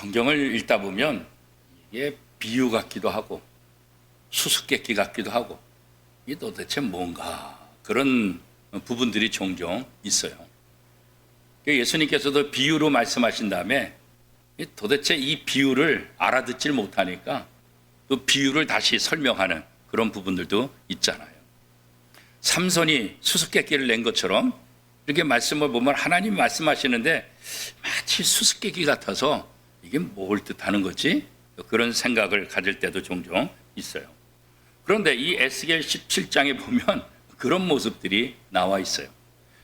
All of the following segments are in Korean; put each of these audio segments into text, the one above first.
성경을 읽다 보면 이게 비유 같기도 하고 수수께끼 같기도 하고 이게 도대체 뭔가 그런 부분들이 종종 있어요. 예수님께서도 비유로 말씀하신 다음에 도대체 이 비유를 알아듣질 못하니까 또 비유를 다시 설명하는 그런 부분들도 있잖아요. 삼손이 수수께끼를 낸 것처럼 이렇게 말씀을 보면 하나님이 말씀하시는데 마치 수수께끼 같아서 이게 뭘 뜻하는 거지? 그런 생각을 가질 때도 종종 있어요. 그런데 이 에스겔 17장에 보면 그런 모습들이 나와 있어요.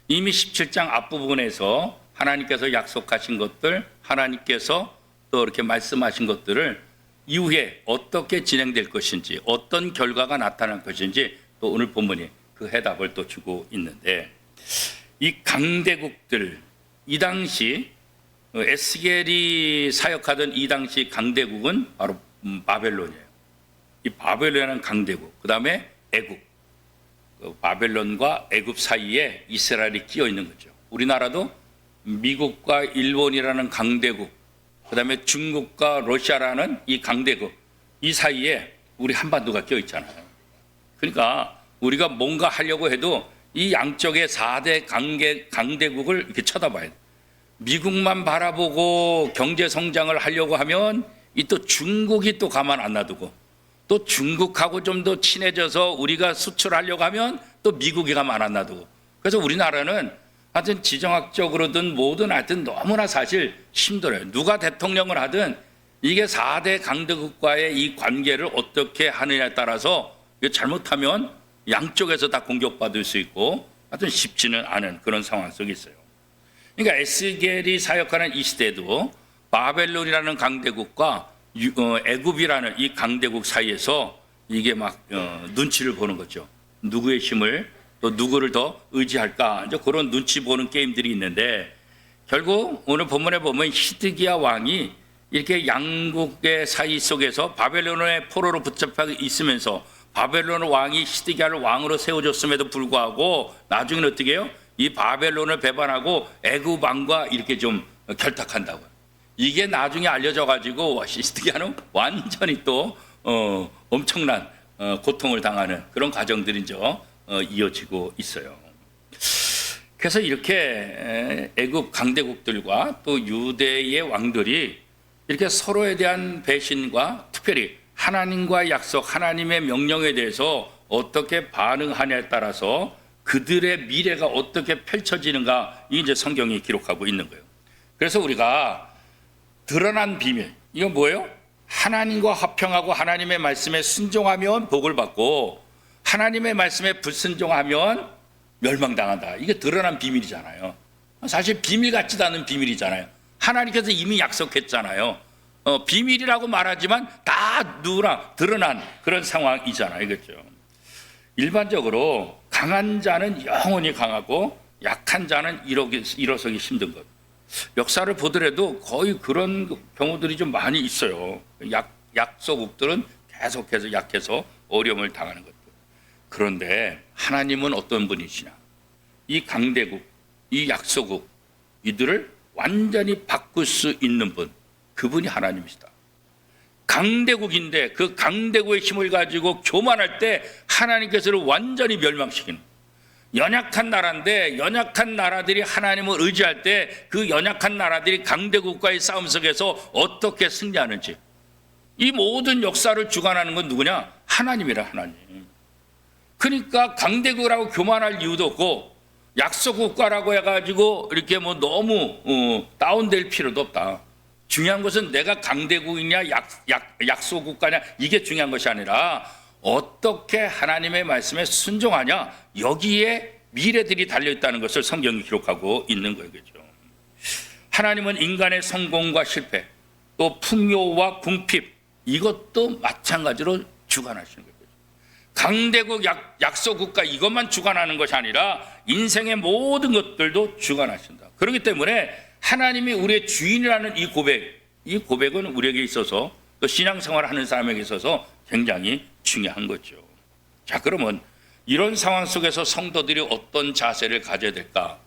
이미 17장 앞부분에서 하나님께서 약속하신 것들, 하나님께서 또 이렇게 말씀하신 것들을 이후에 어떻게 진행될 것인지, 어떤 결과가 나타날 것인지 또 오늘 본문이 그 해답을 또 주고 있는데, 이 강대국들, 이 당시 에스겔이 사역하던 이 당시 강대국은 바로 바벨론이에요. 이 바벨론이라는 강대국, 그 다음에 애굽, 바벨론과 애굽 사이에 이스라엘이 끼어 있는 거죠. 우리나라도 미국과 일본이라는 강대국, 그 다음에 중국과 러시아라는 이 강대국, 이 사이에 우리 한반도가 끼어 있잖아요. 그러니까 우리가 뭔가 하려고 해도 이 양쪽의 4대 강대국을 이렇게 쳐다봐야 돼요. 미국만 바라보고 경제 성장을 하려고 하면 이 또 중국이 또 가만 안 놔두고, 또 중국하고 좀 더 친해져서 우리가 수출하려고 하면 또 미국이 가만 안 놔두고, 그래서 우리나라는 하여튼 지정학적으로든 뭐든 하여튼 너무나 사실 힘들어요. 누가 대통령을 하든 이게 4대 강대국과의 이 관계를 어떻게 하느냐에 따라서 잘못하면 양쪽에서 다 공격받을 수 있고 하여튼 쉽지는 않은 그런 상황 속에 있어요. 그러니까 에스겔이 사역하는 이 시대도 바벨론이라는 강대국과 애굽이라는 이 강대국 사이에서 이게 막 눈치를 보는 거죠. 누구의 힘을 또 누구를 더 의지할까, 이제 그런 눈치 보는 게임들이 있는데, 결국 오늘 본문에 보면 히드기야 왕이 이렇게 양국의 사이 속에서 바벨론의 포로로 붙잡혀 있으면서 바벨론 왕이 히드기야를 왕으로 세워줬음에도 불구하고 나중에는 어떻게 해요? 이 바벨론을 배반하고 애굽 왕과 이렇게 좀 결탁한다고요. 이게 나중에 알려져 가지고 히드기야는 완전히 또 엄청난 고통을 당하는 그런 과정들이 이어지고 있어요. 그래서 이렇게 애굽 강대국들과 또 유대의 왕들이 이렇게 서로에 대한 배신과 특별히 하나님과의 약속, 하나님의 명령에 대해서 어떻게 반응하냐에 따라서 그들의 미래가 어떻게 펼쳐지는가, 이제 성경이 기록하고 있는 거예요. 그래서 우리가 드러난 비밀, 이건 뭐예요? 하나님과 화평하고 하나님의 말씀에 순종하면 복을 받고 하나님의 말씀에 불순종하면 멸망당한다. 이게 드러난 비밀이잖아요. 사실 비밀 같지도 않은 비밀이잖아요. 하나님께서 이미 약속했잖아요. 비밀이라고 말하지만 다 누구나 드러난 그런 상황이잖아요. 그렇죠? 일반적으로 강한 자는 영원히 강하고 약한 자는 일어서기 힘든 것. 역사를 보더라도 거의 그런 경우들이 좀 많이 있어요. 약소국들은 계속해서 약해서 어려움을 당하는 것. 그런데 하나님은 어떤 분이시냐? 이 강대국, 이 약소국, 이들을 완전히 바꿀 수 있는 분, 그분이 하나님이시다. 강대국인데 그 강대국의 힘을 가지고 교만할 때 하나님께서는 완전히 멸망시키는, 연약한 나라인데 연약한 나라들이 하나님을 의지할 때 그 연약한 나라들이 강대국과의 싸움 속에서 어떻게 승리하는지, 이 모든 역사를 주관하는 건 누구냐? 하나님이라. 하나님. 그러니까 강대국이라고 교만할 이유도 없고 약소국가라고 해가지고 이렇게 뭐 너무 다운될 필요도 없다. 중요한 것은 내가 강대국이냐 약소국가냐, 이게 중요한 것이 아니라 어떻게 하나님의 말씀에 순종하냐, 여기에 미래들이 달려있다는 것을 성경이 기록하고 있는 거예요. 그렇죠? 하나님은 인간의 성공과 실패, 또 풍요와 궁핍, 이것도 마찬가지로 주관하시는 거예요. 강대국, 약소국가 이것만 주관하는 것이 아니라 인생의 모든 것들도 주관하신다. 그렇기 때문에 하나님이 우리의 주인이라는 이 고백은 우리에게 있어서, 또 신앙생활을 하는 사람에게 있어서 굉장히 중요한 거죠. 자, 그러면 이런 상황 속에서 성도들이 어떤 자세를 가져야 될까?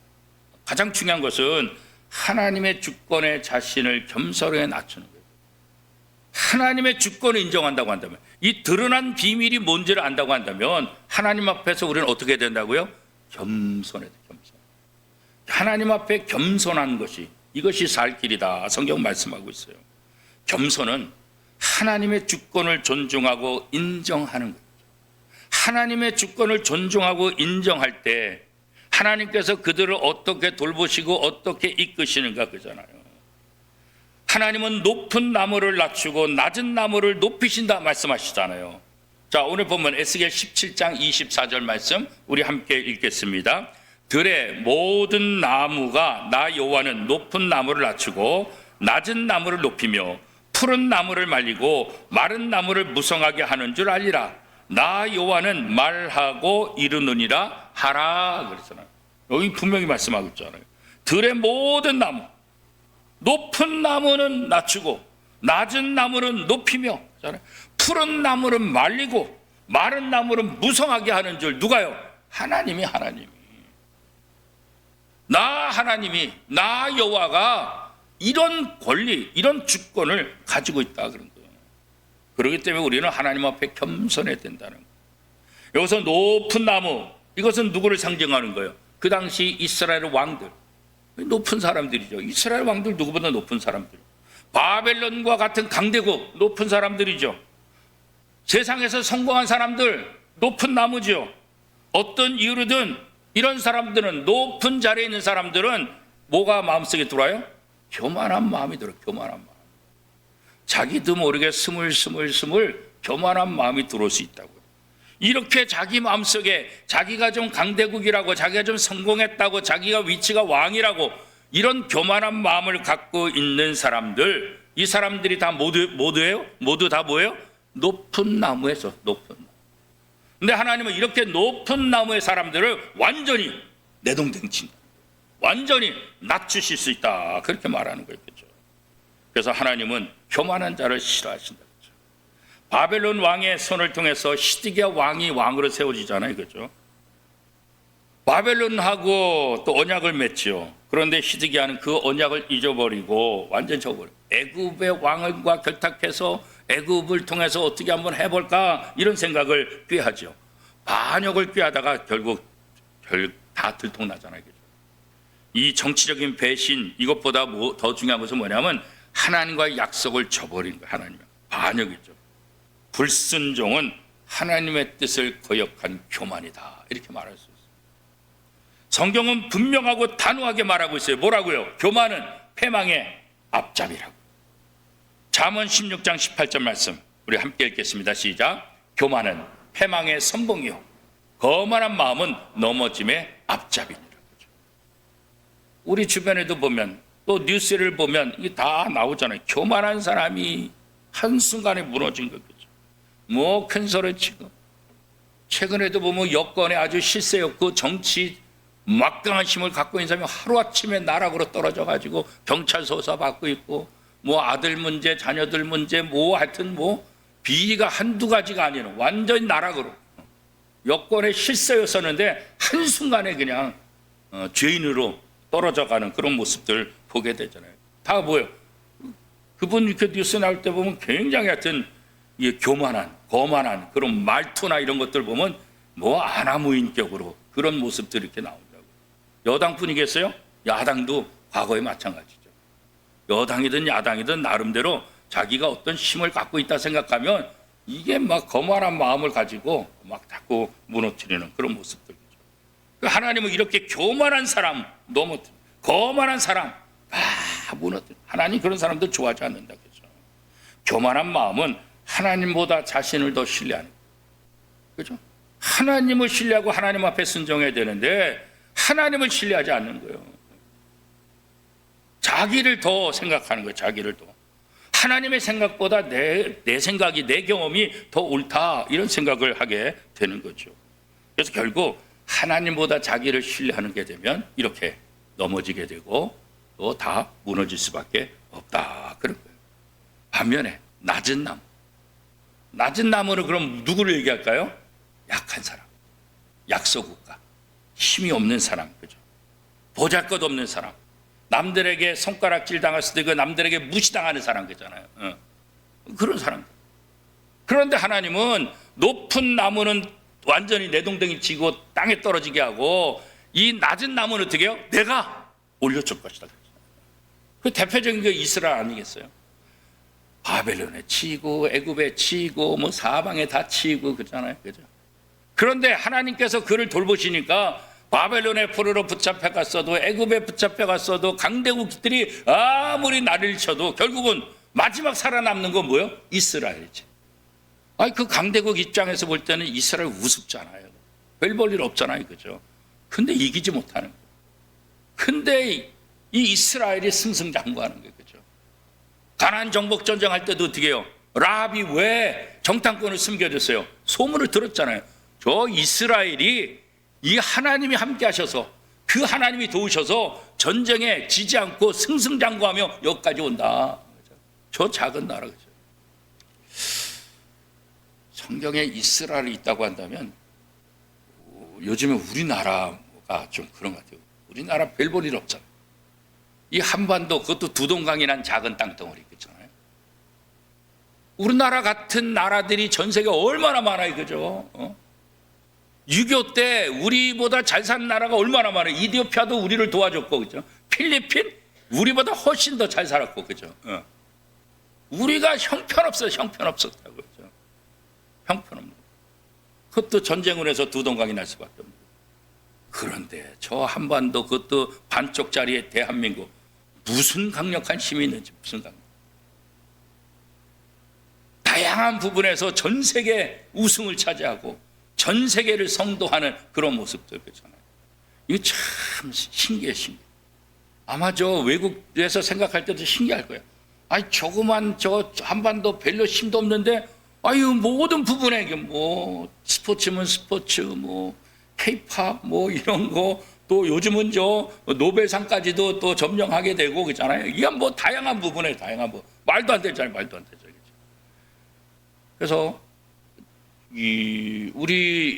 가장 중요한 것은 하나님의 주권에 자신을 겸손하게 낮추는 거예요. 하나님의 주권을 인정한다고 한다면, 이 드러난 비밀이 뭔지를 안다고 한다면 하나님 앞에서 우리는 어떻게 된다고요? 겸손해야 돼. 겸손. 하나님 앞에 겸손한 것이, 이것이 살 길이다. 성경 말씀하고 있어요. 겸손은 하나님의 주권을 존중하고 인정하는 거예요. 하나님의 주권을 존중하고 인정할 때 하나님께서 그들을 어떻게 돌보시고 어떻게 이끄시는가 그잖아요. 하나님은 높은 나무를 낮추고 낮은 나무를 높이신다 말씀하시잖아요. 자, 오늘 보면 에스겔 17장 24절 말씀 우리 함께 읽겠습니다. 들의 모든 나무가 나 여호와는 높은 나무를 낮추고 낮은 나무를 높이며 푸른 나무를 말리고 마른 나무를 무성하게 하는 줄 알리라. 나 여호와는 말하고 이르느니라 하라 그랬잖아요. 여기 분명히 말씀하고 있잖아요. 들의 모든 나무, 높은 나무는 낮추고 낮은 나무는 높이며 푸른 나무는 말리고 마른 나무는 무성하게 하는 줄 누가요? 하나님이 하나님이 나 여호와가 이런 권리, 이런 주권을 가지고 있다 그런 거예요. 그렇기 때문에 우리는 하나님 앞에 겸손해야 된다는 거예요. 여기서 높은 나무, 이것은 누구를 상징하는 거예요? 그 당시 이스라엘 왕들, 높은 사람들이죠. 이스라엘 왕들 누구보다 높은 사람들. 바벨론과 같은 강대국 높은 사람들이죠. 세상에서 성공한 사람들 높은 나무죠. 어떤 이유로든 이런 사람들은, 높은 자리에 있는 사람들은 뭐가 마음속에 들어와요? 교만한 마음이 들어요. 교만한 마음. 자기도 모르게 스물스물 교만한 마음이 들어올 수 있다고요. 이렇게 자기 마음속에 자기가 좀 강대국이라고, 자기가 좀 성공했다고, 자기가 위치가 왕이라고 이런 교만한 마음을 갖고 있는 사람들, 이 사람들이 다 모두예요? 모두 다 뭐예요? 높은 나무에서 높은 나무. 근데 하나님은 이렇게 높은 나무의 사람들을 완전히 내동댕 친다. 완전히 낮추실 수 있다. 그렇게 말하는 거예요. 그렇죠? 그래서 하나님은 교만한 자를 싫어하신다. 그렇죠? 바벨론 왕의 손을 통해서 시드기야 왕이 왕으로 세워지잖아요. 그렇죠? 바벨론하고 또 언약을 맺죠. 그런데 시드기야는 그 언약을 잊어버리고 완전 저버려. 애굽의 왕과 결탁해서 애굽을 통해서 어떻게 한번 해볼까 이런 생각을 꾀하죠. 반역을 꾀하다가 결국 다 들통나잖아요. 그렇죠? 이 정치적인 배신, 이것보다 더 중요한 것은 뭐냐면 하나님과의 약속을 저버린 거예요. 하나님 반역이죠. 불순종은 하나님의 뜻을 거역한 교만이다. 이렇게 말할 수 있어요. 성경은 분명하고 단호하게 말하고 있어요. 뭐라고요? 교만은 패망의 앞잡이라고. 잠언 16장 18절 말씀 우리 함께 읽겠습니다. 시작. 교만은 패망의 선봉이요 거만한 마음은 넘어짐의 앞잡이니라. 우리 주변에도 보면, 또 뉴스를 보면 이게 다 나오잖아요. 교만한 사람이 한순간에 무너진 거죠. 뭐 큰 소리 치고, 최근에도 보면 여권에 아주 실세였고 정치 막강한 힘을 갖고 있는 사람이 하루아침에 나락으로 떨어져 가지고 경찰서 사 받고 있고, 뭐 아들 문제, 자녀들 문제, 뭐 하여튼 뭐 비리가 한두 가지가 아니에요. 완전히 나락으로. 여권에 실세였었는데 한순간에 그냥 죄인으로 떨어져가는 그런 모습들 보게 되잖아요. 다 뭐예요? 그분 이렇게 뉴스 나올 때 보면 굉장히 하여튼 교만한, 거만한 그런 말투나 이런 것들 보면 뭐 아나무인격으로 그런 모습들이 이렇게 나온다고. 여당뿐이겠어요? 야당도 과거에 마찬가지죠. 여당이든 야당이든 나름대로 자기가 어떤 힘을 갖고 있다 생각하면 이게 막 거만한 마음을 가지고 막 자꾸 무너뜨리는 그런 모습들. 하나님은 이렇게 교만한 사람, 너무 거만한 사람 다 무너뜨려. 하나님 그런 사람들 좋아하지 않는다. 그죠? 교만한 마음은 하나님보다 자신을 더 신뢰하는 거예요. 그죠? 하나님을 신뢰하고 하나님 앞에 순종해야 되는데 하나님을 신뢰하지 않는 거예요. 자기를 더 생각하는 거예요. 자기를 더. 하나님의 생각보다 내 생각이, 내 경험이 더 옳다 이런 생각을 하게 되는 거죠. 그래서 결국 하나님보다 자기를 신뢰하는 게 되면 이렇게 넘어지게 되고 또 다 무너질 수밖에 없다 그런 거예요. 반면에 낮은 나무는 그럼 누구를 얘기할까요? 약한 사람, 약소국가, 힘이 없는 사람, 그죠? 보잘것없는 사람, 남들에게 손가락질 당했을 때 그 남들에게 무시당하는 사람, 그잖아요. 그런 사람들. 그런데 하나님은 높은 나무는 완전히 내동댕이 치고 땅에 떨어지게 하고 이 낮은 나무는 어떻게 해요? 내가 올려줄 것이다. 그 대표적인 게 이스라엘 아니겠어요? 바벨론에 치고 애굽에 치고 뭐 사방에 다 치고 그러잖아요. 그죠? 그런데 하나님께서 그를 돌보시니까 바벨론에 포로로 붙잡혀 갔어도 애굽에 붙잡혀 갔어도 강대국들이 아무리 난리를 쳐도 결국은 마지막 살아남는 건 뭐예요? 이스라엘이지. 아니 그 강대국 입장에서 볼 때는 이스라엘 우습잖아요. 별 볼 일 없잖아요. 그죠? 근데 이기지 못하는 거예요. 근데 이 이스라엘이 승승장구하는 거예요. 그죠? 가나안 정복 전쟁할 때도 어떻게 해요? 라합이 왜 정탐꾼을 숨겨줬어요? 소문을 들었잖아요. 저 이스라엘이 이 하나님이 함께 하셔서 그 하나님이 도우셔서 전쟁에 지지 않고 승승장구하며 여기까지 온다. 저 작은 나라. 그죠? 성경에 이스라엘이 있다고 한다면 요즘에 우리나라가 좀 그런 것 같아요. 우리나라 별 볼 일 없잖아요. 이 한반도 그것도 두동강이 난 작은 땅덩어리 있잖아요. 우리나라 같은 나라들이 전 세계에 얼마나 많아요. 그죠? 6.25 때 우리보다 잘 사는 나라가 얼마나 많아요. 이디오피아도 우리를 도와줬고 그죠? 필리핀 우리보다 훨씬 더 잘 살았고 그죠? 우리가 형편없어요. 형편없었다고 그죠? 형편없는 그것도 전쟁을 해서 두동강이 날 수밖에 없는 거예요. 그런데 저 한반도 그것도 반쪽짜리의 대한민국 무슨 강력한 힘이 있는지 무슨 강력. 다양한 부분에서 전 세계 우승을 차지하고 전 세계를 성도하는 그런 모습들 그렇잖아요. 이거 참 신기해 신기해. 아마 저 외국에서 생각할 때도 신기할 거예요. 아니 조그만 저 한반도 별로 힘도 없는데 아유 모든 부분에 뭐 스포츠면 스포츠 뭐 K-팝 뭐 이런 거 또 요즘은 저 노벨상까지도 또 점령하게 되고 그렇잖아요. 이게 뭐 다양한 부분에 다양한 뭐 말도 안 되잖아요. 말도 안 되죠. 그래서 이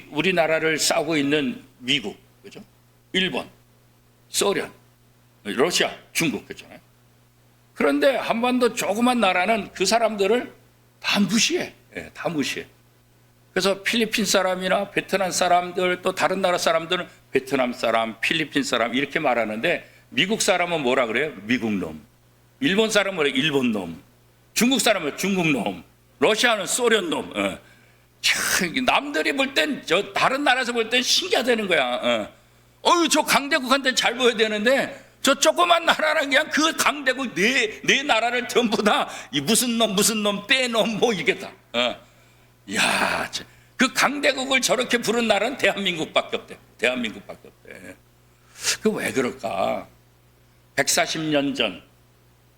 우리나라를 싸우고 있는 미국 그죠? 일본, 소련, 러시아, 중국 그렇잖아요. 그런데 한반도 조그만 나라는 그 사람들을 다 무시해. 예, 다 무시해. 그래서 필리핀 사람이나 베트남 사람들 또 다른 나라 사람들은 베트남 사람, 필리핀 사람 이렇게 말하는데 미국 사람은 뭐라 그래요? 미국 놈. 일본 사람은 뭐래? 일본 놈. 중국 사람은 중국 놈. 러시아는 소련 놈. 남들이 볼 땐 저 다른 나라에서 볼 땐 신기하다는 거야. 저 강대국한테 잘 보여야 되는데 저 조그만 나라랑 그냥 그 강대국 네 나라를 전부 다 이 무슨 놈 빼놈 뭐 이게 다. 야, 그 강대국을 저렇게 부른 나라는 대한민국밖에 없대. 대한민국밖에 없대. 그 왜 그럴까? 140년 전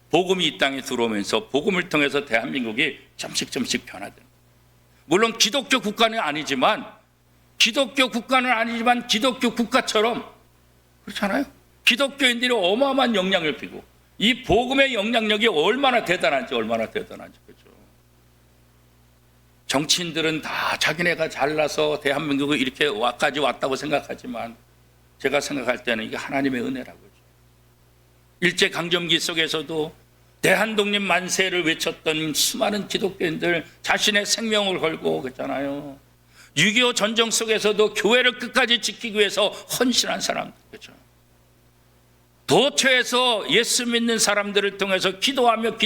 복음이 이 땅에 들어오면서 복음을 통해서 대한민국이 점씩 변화되는. 물론 기독교 국가는 아니지만 기독교 국가처럼 그렇잖아요. 기독교인들이 어마어마한 영향을 띠고 이 복음의 영향력이 얼마나 대단한지 그렇죠. 정치인들은 다 자기네가 잘나서 대한민국을 이렇게까지 왔다고 생각하지만 제가 생각할 때는 이게 하나님의 은혜라고. 일제강점기 속에서도 대한독립 만세를 외쳤던 수많은 기독교인들 자신의 생명을 걸고 그랬잖아요. 6.25 전쟁 속에서도 교회를 끝까지 지키기 위해서 헌신한 사람들 그렇죠. 도처에서 예수 믿는 사람들을 통해서 기도하며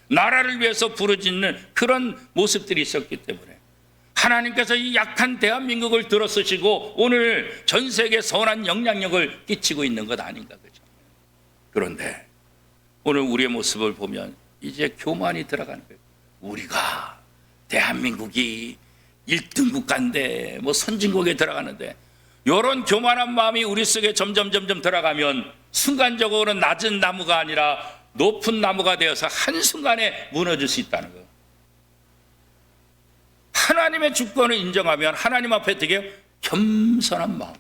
나라를 위해서 부르짖는 그런 모습들이 있었기 때문에 하나님께서 이 약한 대한민국을 들어쓰시고 오늘 전 세계에 선한 영향력을 끼치고 있는 것 아닌가 그죠? 그런데 오늘 우리의 모습을 보면 이제 교만이 들어가는 거예요. 우리가 대한민국이 1등 국가인데 뭐 선진국에 들어가는데 이런 교만한 마음이 우리 속에 점점 들어가면 순간적으로 낮은 나무가 아니라 높은 나무가 되어서 한순간에 무너질 수 있다는 거예요. 하나님의 주권을 인정하면 하나님 앞에 되게 겸손한 마음,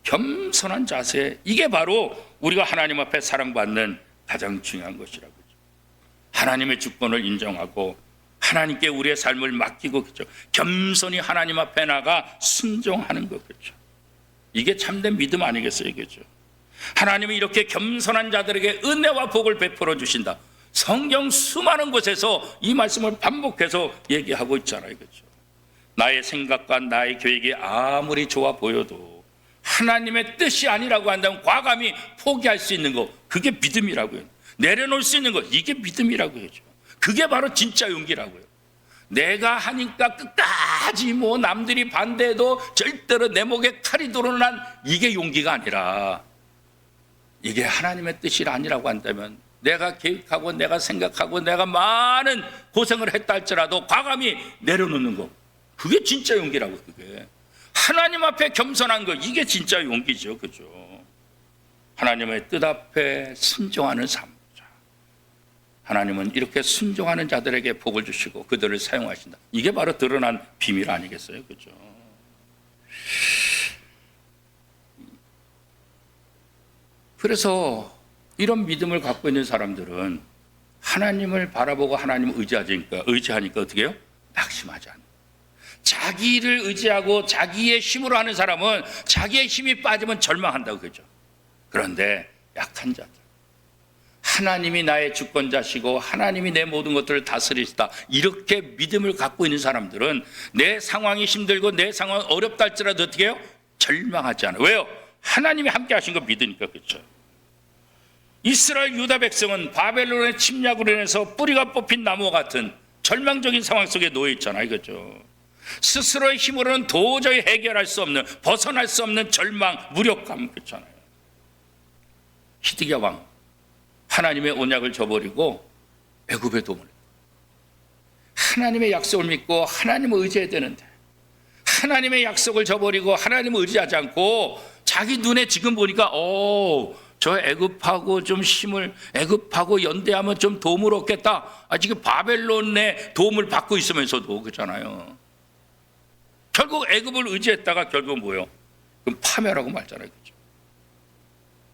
겸손한 자세, 이게 바로 우리가 하나님 앞에 사랑받는 가장 중요한 것이라고. 하나님의 주권을 인정하고 하나님께 우리의 삶을 맡기고 그렇죠. 겸손히 하나님 앞에 나가 순종하는 것 그렇죠. 이게 참된 믿음 아니겠어요, 그렇죠? 하나님이 이렇게 겸손한 자들에게 은혜와 복을 베풀어 주신다. 성경 수많은 곳에서 이 말씀을 반복해서 얘기하고 있잖아요. 그렇죠? 나의 생각과 나의 계획이 아무리 좋아 보여도 하나님의 뜻이 아니라고 한다면 과감히 포기할 수 있는 것, 그게 믿음이라고요. 내려놓을 수 있는 것, 이게 믿음이라고 하죠. 그게 바로 진짜 용기라고요. 내가 하니까 끝까지 뭐 남들이 반대해도 절대로 내 목에 칼이 드러난 이게 용기가 아니라, 이게 하나님의 뜻이 아니라고 한다면 내가 계획하고 내가 생각하고 내가 많은 고생을 했다 할지라도 과감히 내려놓는 것, 그게 진짜 용기라고. 그게 하나님 앞에 겸손한 것, 이게 진짜 용기죠. 그죠? 하나님의 뜻 앞에 순종하는 삶. 하나님은 이렇게 순종하는 자들에게 복을 주시고 그들을 사용하신다. 이게 바로 드러난 비밀 아니겠어요? 그죠? 그래서 이런 믿음을 갖고 있는 사람들은 하나님을 바라보고 하나님을 의지하니까 어떻게 해요? 낙심하지 않아요. 자기를 의지하고 자기의 힘으로 하는 사람은 자기의 힘이 빠지면 절망한다고 그러죠. 그런데 약한 자들, 하나님이 나의 주권자시고 하나님이 내 모든 것들을 다스리시다, 이렇게 믿음을 갖고 있는 사람들은 내 상황이 힘들고 내 상황이 어렵다 할지라도 어떻게 해요? 절망하지 않아요. 왜요? 하나님이 함께 하신 거 믿으니까. 그렇죠? 이스라엘 유다 백성은 바벨론의 침략으로 인해서 뿌리가 뽑힌 나무와 같은 절망적인 상황 속에 놓여 있잖아요. 그렇죠? 스스로의 힘으로는 도저히 해결할 수 없는, 벗어날 수 없는 절망, 무력감. 그렇잖아요. 히드기야 왕, 하나님의 언약을 저버리고 애굽에 도움을, 하나님의 약속을 믿고 하나님을 의지해야 되는데 하나님의 약속을 저버리고 하나님을 의지하지 않고 자기 눈에 지금 보니까 저 애굽하고 좀 힘을, 애굽하고 연대하면 좀 도움을 얻겠다. 지금 바벨론의 도움을 받고 있으면서도 그렇잖아요. 결국 애굽을 의지했다가 결국 뭐예요? 그럼 파멸하고 말잖아요. 그렇죠?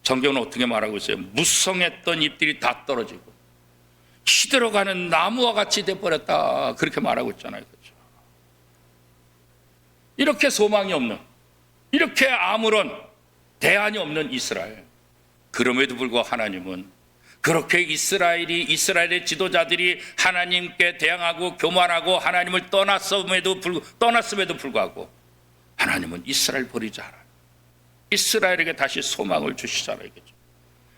성경은 어떻게 말하고 있어요? 무성했던 잎들이 다 떨어지고 시들어가는 나무와 같이 돼버렸다, 그렇게 말하고 있잖아요. 그렇죠? 이렇게 소망이 없는, 이렇게 아무런 대안이 없는 이스라엘. 그럼에도 불구하고 하나님은 그렇게 이스라엘의 지도자들이 하나님께 대항하고 교만하고 하나님을 떠났음에도 불구하고 하나님은 이스라엘 버리지 않아요. 이스라엘에게 다시 소망을 주시잖아요.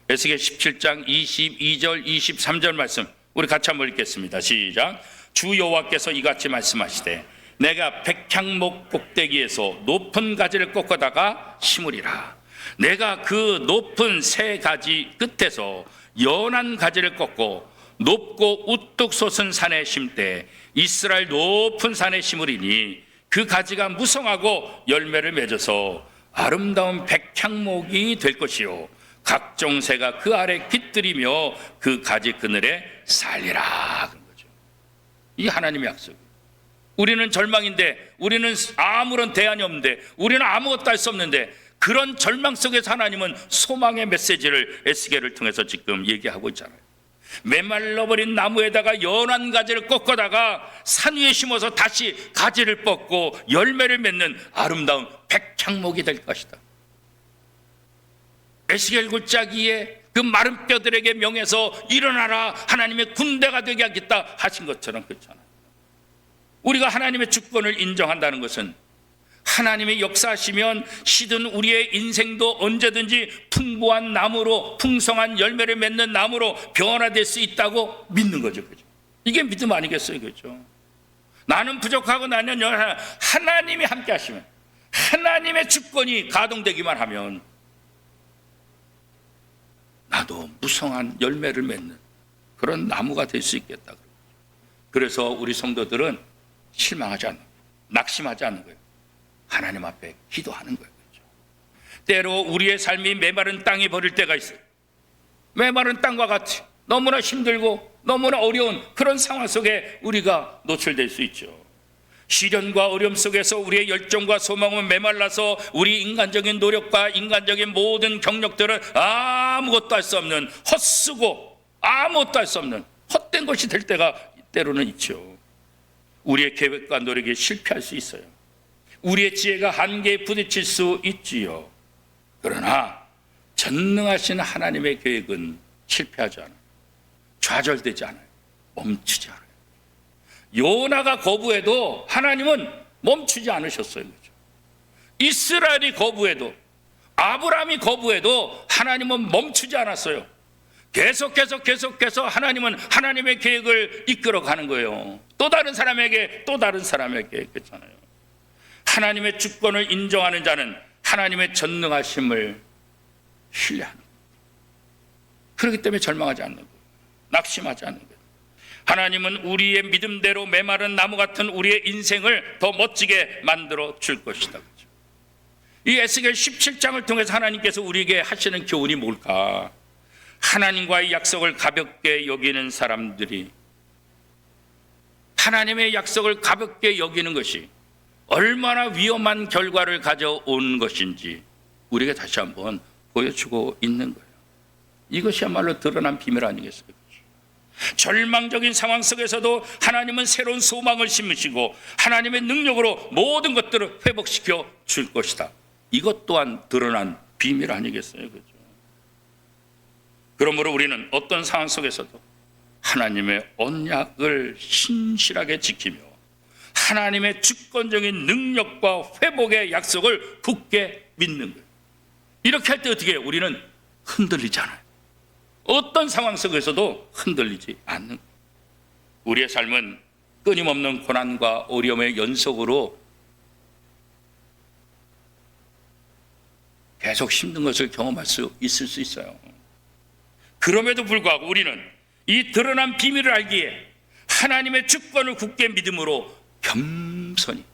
에스겔 17장 22절 23절 말씀 우리 같이 한번 읽겠습니다. 시작. 주 여호와께서 이같이 말씀하시되 내가 백향목 꼭대기에서 높은 가지를 꺾어다가 심으리라. 내가 그 높은 새 가지 끝에서 연한 가지를 꺾고 높고 우뚝 솟은 산에 심되 이스라엘 높은 산에 심으리니 그 가지가 무성하고 열매를 맺어서 아름다운 백향목이 될 것이요 각종 새가 그 아래 깃들이며 그 가지 그늘에 살리라. 그런 거죠. 이 하나님의 약속. 우리는 절망인데, 우리는 아무런 대안이 없는데, 우리는 아무것도 할 수 없는데, 그런 절망 속에서 하나님은 소망의 메시지를 에스겔을 통해서 지금 얘기하고 있잖아요. 메말라버린 나무에다가 연한 가지를 꺾어다가 산 위에 심어서 다시 가지를 뻗고 열매를 맺는 아름다운 백향목이 될 것이다. 에스겔 골짜기에 그 마른 뼈들에게 명해서 일어나라, 하나님의 군대가 되게 하겠다 하신 것처럼 그렇잖아요. 우리가 하나님의 주권을 인정한다는 것은 하나님의 역사하시면 시든 우리의 인생도 언제든지 풍부한 나무로, 풍성한 열매를 맺는 나무로 변화될 수 있다고 믿는 거죠. 그죠? 이게 믿음 아니겠어요? 그죠? 나는 부족하고 나는 하나님이 함께 하시면, 하나님의 주권이 가동되기만 하면 나도 무성한 열매를 맺는 그런 나무가 될 수 있겠다. 그래서 우리 성도들은 실망하지 않는 거예요. 낙심하지 않는 거예요. 하나님 앞에 기도하는 거예요. 그렇죠? 때로 우리의 삶이 메마른 땅에 버릴 때가 있어요. 메마른 땅과 같이 너무나 힘들고 너무나 어려운 그런 상황 속에 우리가 노출될 수 있죠. 시련과 어려움 속에서 우리의 열정과 소망은 메말라서 우리 인간적인 노력과 인간적인 모든 경력들은 아무것도 할 수 없는, 헛쓰고 아무것도 할 수 없는 헛된 것이 될 때가 때로는 있죠. 우리의 계획과 노력이 실패할 수 있어요. 우리의 지혜가 한계에 부딪힐 수 있지요. 그러나 전능하신 하나님의 계획은 실패하지 않아요. 좌절되지 않아요. 멈추지 않아요. 요나가 거부해도 하나님은 멈추지 않으셨어요. 그렇죠? 이스라엘이 거부해도, 아브라함이 거부해도 하나님은 멈추지 않았어요. 계속해서 하나님은 하나님의 계획을 이끌어가는 거예요. 또 다른 사람에게 그랬잖아요. 하나님의 주권을 인정하는 자는 하나님의 전능하심을 신뢰하는 거예요. 그렇기 때문에 절망하지 않는 거예요. 낙심하지 않는 거예요. 하나님은 우리의 믿음대로 메마른 나무 같은 우리의 인생을 더 멋지게 만들어 줄 것이다. 그렇죠? 이 에스겔 17장을 통해서 하나님께서 우리에게 하시는 교훈이 뭘까? 하나님과의 약속을 가볍게 여기는 사람들이, 하나님의 약속을 가볍게 여기는 것이 얼마나 위험한 결과를 가져온 것인지 우리에게 다시 한번 보여주고 있는 거예요. 이것이야말로 드러난 비밀 아니겠어요? 절망적인 상황 속에서도 하나님은 새로운 소망을 심으시고 하나님의 능력으로 모든 것들을 회복시켜 줄 것이다. 이것 또한 드러난 비밀 아니겠어요? 그렇죠? 그러므로 우리는 어떤 상황 속에서도 하나님의 언약을 신실하게 지키며 하나님의 주권적인 능력과 회복의 약속을 굳게 믿는 거예요. 이렇게 할 때 어떻게 해요? 우리는 흔들리지 않아요. 어떤 상황 속에서도 흔들리지 않는 거예요. 우리의 삶은 끊임없는 고난과 어려움의 연속으로 계속 힘든 것을 경험할 수 있을 수 있어요. 그럼에도 불구하고 우리는 이 드러난 비밀을 알기에 하나님의 주권을 굳게 믿음으로 겸손히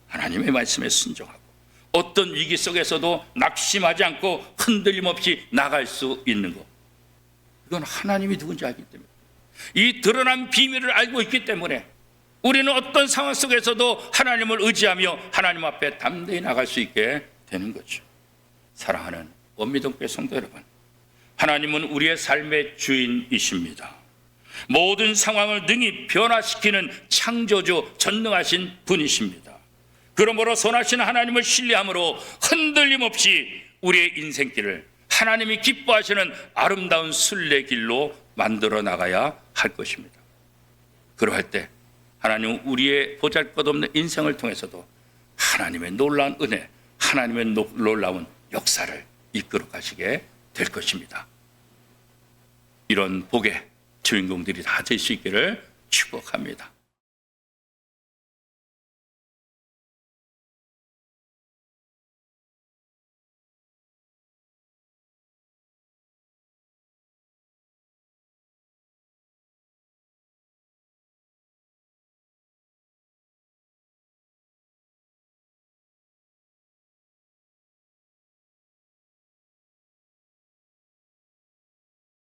하나님의 말씀에 순종하고 어떤 위기 속에서도 낙심하지 않고 흔들림 없이 나갈 수 있는 것, 이건 하나님이 누군지 알기 때문에, 이 드러난 비밀을 알고 있기 때문에 우리는 어떤 상황 속에서도 하나님을 의지하며 하나님 앞에 담대히 나갈 수 있게 되는 거죠. 사랑하는 원미동교회 성도 여러분, 하나님은 우리의 삶의 주인이십니다. 모든 상황을 능히 변화시키는 창조주 전능하신 분이십니다. 그러므로 선하신 하나님을 신뢰함으로 흔들림 없이 우리의 인생길을 하나님이 기뻐하시는 아름다운 순례길로 만들어 나가야 할 것입니다. 그러할 때 하나님은 우리의 보잘것없는 인생을 통해서도 하나님의 놀라운 은혜, 하나님의 놀라운 역사를 이끌어 가시게 될 것입니다. 이런 복의 주인공들이 다 될 수 있기를 축복합니다.